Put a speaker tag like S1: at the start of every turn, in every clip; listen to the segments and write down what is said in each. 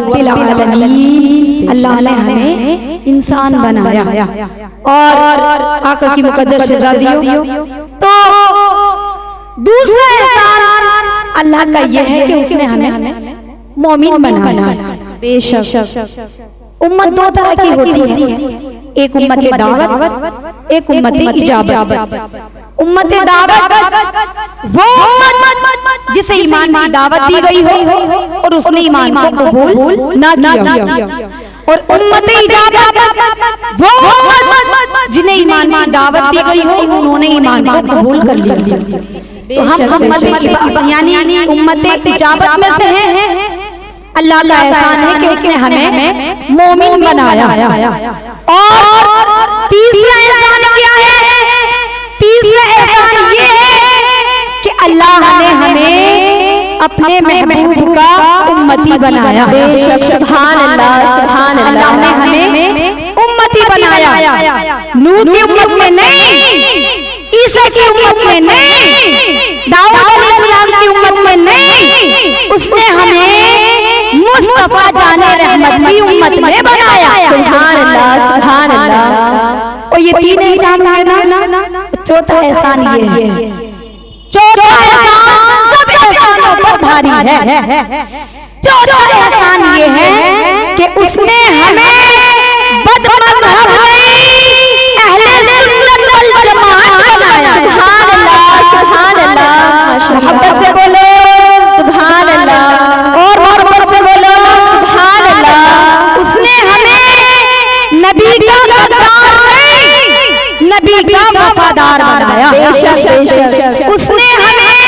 S1: रब्बिल आलमीन, अल्लाह ने हमें इंसान बनाया और आका की मुकद्दस शहजादियों, तो दूसरा एहसान अल्लाह का यह है कि उसने हमें मोमिन बनाया। बेशक उम्मत दो तरह की होती है, एक उम्मत दावत, एक उम्मत इजाबत। उम्मत दावत वो उम्मत जिसे ईमान की दावत दी गई हो और उसने ईमान को कबूल ना किया, और उम्मत इजाबत वो उम्मत जिन्हें ईमान की दावत दी गई हो उन्होंने ईमान को कबूल कर लिया। तो हम यानी उम्मत इजाबत में से हैं। अल्लाह का एहसान है कि उसने हमें मोमिन बनाया। और तीसरा एहसान क्या है? तीसरा एहसान ये है कि अल्लाह ने हमें अपने महबूब का उम्मती बनाया। सुभान अल्लाह, सुभान अल्लाह। अल्लाह ने हमें उम्मती बनाया। नूह की उम्मत में नहीं, ईसा की उम्मत में नहीं, दाऊद अलैहिस्सलाम की उम्मत में नहीं, उसने हमें मुस्तफा जाने रहमत की उम्मत में बनाया। सुभान अल्लाह, सुभान अल्लाह। और ये तीन एहसान हुए ना, चौथा एहसान ये है। चौथा एहसान सब एहसानों पर भारी है। चौथा एहसान ये है कि उसने हमें बदमज़हब नहीं, अहले सुन्नत वल जमाअत बनाया। सुभान अल्लाह, सुभान अल्लाह। मोहब्बत से बोलो सुभान अल्लाह, और मोहब्बत से बोलो सुभान अल्लाह। उसने हमें नबी का वफादार नहीं, नबी का वफादार बनाया। बेशक बेशक। उसने हमें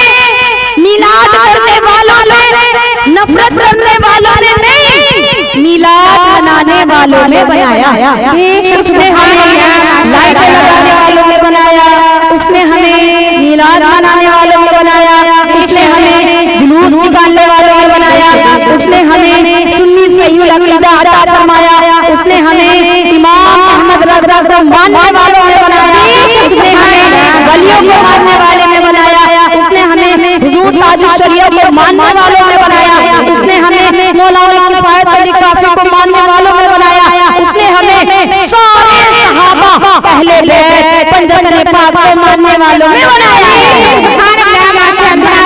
S1: मिलाद करने वालों से, नफरत करने वालों ने नहीं, मिलाद मनाने वालों में बनाया। उसने हमें लाइटें लगाने वालों में बनाया, उसने हमें मिलाद मनाने वालों में बनाया, उसने हमें जुलूस निकालने वालों में बनाया, उसने हमें सुन्नी सहीहुल अक़ीदा अता फरमाया, उसने हमें इमाम अहमद रज़ा को मानने वालों में बनाया, उसने हमें वलियों को मानने वाले में बनाया, उसने हमें हुजूर ताजुश शरीयत को मानने वालों में बनाया, उसने हमें मौलाना किफ़ायत अली काफ़ी को मानने वालों में बनाया, उसने हमें सारे सहाबा अहले बैत पंजतन पाक को मानने वालों में बनाया। सुभान अल्लाह, माशाअल्लाह।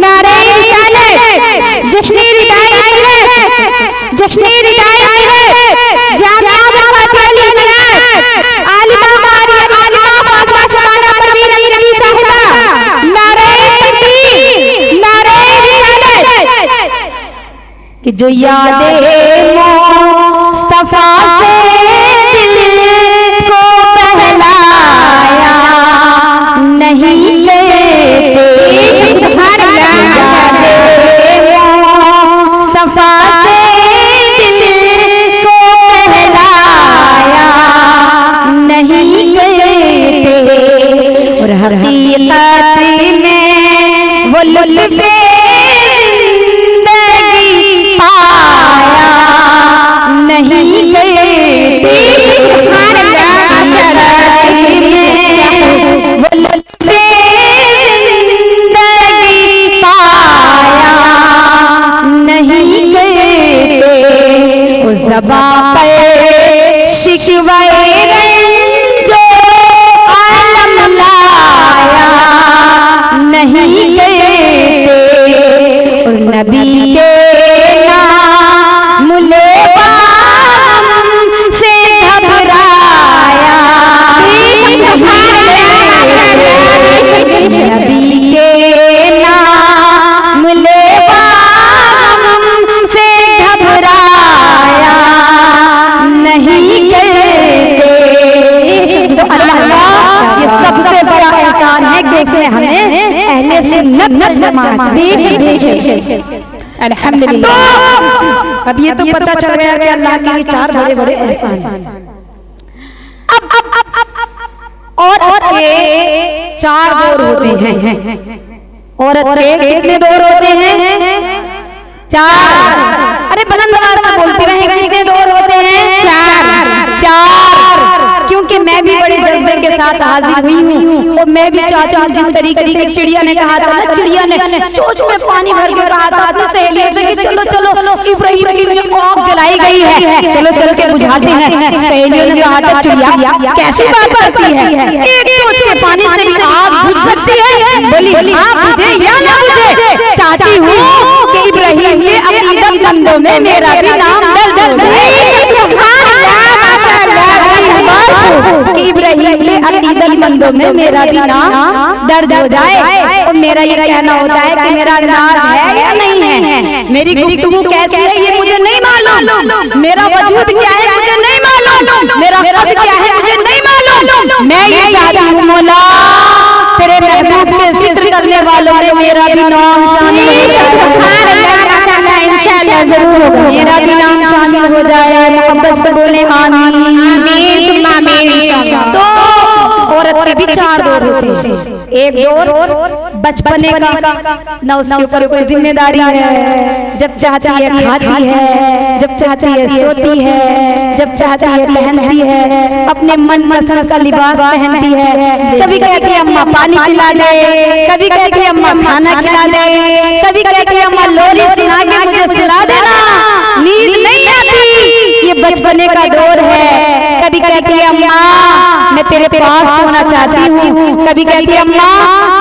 S1: नारे रिसालत, जश्न रिदायत है, जश्न रिदायत है, जामिया फतेह मिलाद, आलिमा मारी, आलिमा फातिमा शबाना परवीन नबी साहिबा, नारे तकबीर, नारे रिसालत। कि जो यादें मुस्तफा से दिल को बहलाया नहीं लेते, मुस्तफा से दिल को बहलाया नहीं लेते, और हकीकत में वो लुत्फ़े नहीं लेते। वो लुत्फ़े ज़िंदगी पाया नहीं लेते, वो ज़बां पर शिकवाए रंजो आलम लाया नहीं लेते, और नबी के नबी के नाम लेवा से घबराया नहीं करते। तो अल्लाह ये सबसे बड़ा एहसान है कि उसने हमें अहले सुन्नत जमात अल्हम्दुलिल्लाह। तो अब ये तो पता चल गया कि अल्लाह के चार बड़े बड़े एहसान हैं। औरत के चार दौर होते हैं। औरत के कितने दौर होते हैं? चार। अरे बुलंद आवाज से बोलते रहेंगे, कितने दौर होते हैं? चार। चार। क्योंकि मैं भी बड़े जज्बे के साथ हाजिर हुई हूँ, और मैं भी चाचा जिस तरीके से चिड़िया ने कहा था ना, चिड़िया ने चोंच में पानी भर के कहा था अपनी सहेलियों से कि चलो चलो आग जलाई गई है, चलो चल के बुझाते हैं। सहेलियों ने कहा था चिड़िया कैसी बात करती है, एक चोंच के पानी से भी आग बुझ सकती है? बोली हाँ बुझे या ना बुझे, चाहती हूँ कि इब्राहिम के अकीदतमंदों में मेरा भी नाम दर्ज हो जाए। कि इब्राहिम के अकीदतमंदों में मेरा भी नाम दर्ज हो जाए। और मेरा ये कहना होता है कि मेरा नाम है या नहीं है, मेरी गुफ्तगू कैसी है ये मुझे नहीं मालूम, मेरा वजूद क्या है मुझे नहीं मालूम, मेरा खुद क्या है मुझे नहीं मालूम। मैं ये चाहती हूँ मौला तेरे महबूब के जिक्र करने वालों में मेरा भी नाम शामिल हो जाए, इंशाअल्लाह जरूर होगा, मेरा भी नाम शामिल हो जाए। मोहब्बत से बोले आमीन आमीन। तो औरत के भी चार दौर होते हैं, एक दौर बचपने का, ना उसके ऊपर कोई जिम्मेदारी है, जब चाहती है खाती है, जब चाहती है सोती है, जब चाहती है पहनती है, अपने मन पसंद का लिबास पहनती है। कभी कहती है अम्मा पानी खिला दे, कभी कहती है अम्मा खाना खिला दे, कभी कहती है अम्मा लोरी सुना के मुझे सुला देना, नींद नहीं आती, ये बचपने का दौर है। कभी कहती है अम्मा मैं तेरे पास सोना चाहती हूँ, कभी कहती है अम्मा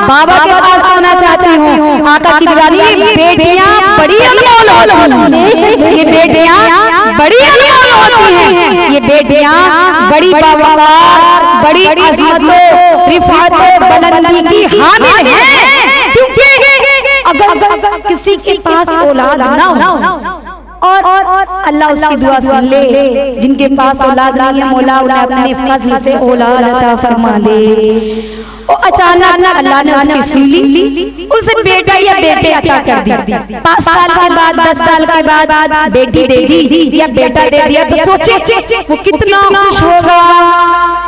S1: बाबा के पास सोना चाहती हूँ। आका की दिवाली बेटियां बड़ी अनमोल होती हैं, ये बेटियां बड़ी अनमोल होती हैं, ये बेटियां बड़ी बावकार, बड़ी अज़मतों, रिफ़ातों, बुलंदी की हामिल हैं। क्योंकि अगर किसी के पास औलाद ना हो और अल्लाह उसकी दुआ सुन ले, जिनके पास औलाद नहीं है मौला उन्हें अपने फजल से औलाद अता फरमा दे। और अचानक अल्लाह ने उसकी सुन ली, उसे बेटा या बेटे अता कर दिया। 5 साल के बाद 10 साल के बाद बेटी दे दी या बेटा दे दिया, तो सोचे वो कितना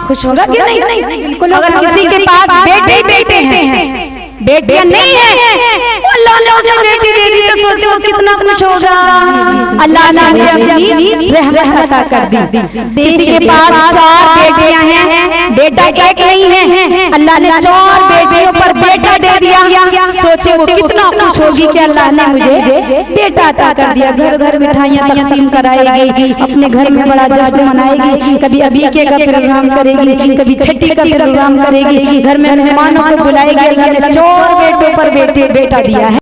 S1: खुश होगा कि नहीं? अगर किसी के पास बेटे बेटे हैं बेटियां नहीं है, अल्लाह ने उसे बेटी दे दी, तो सोचो वो कितना खुश होगा। अल्लाह ने अपनी रहमत अता कर दी। किसी के पास 4 बेटियां हैं, बेटा एक नहीं है, अल्लाह ने 4 बेटियों पर बेटा दे दिया, सोचे वो कितना खुश होगी कि अल्लाह ने मुझे बेटा अता कर दिया। घर घर मिठाइयां तकसीम कराएगी, अपने घर में बड़ा जश्न मनाएगी, कभी अबीके का प्रोग्राम करेगी, कभी छठी का प्रोग्राम करेगी, घर में मेहमानों को बुलाएगी। अल्लाह ने 4 बेटों पर बेटा दिया है।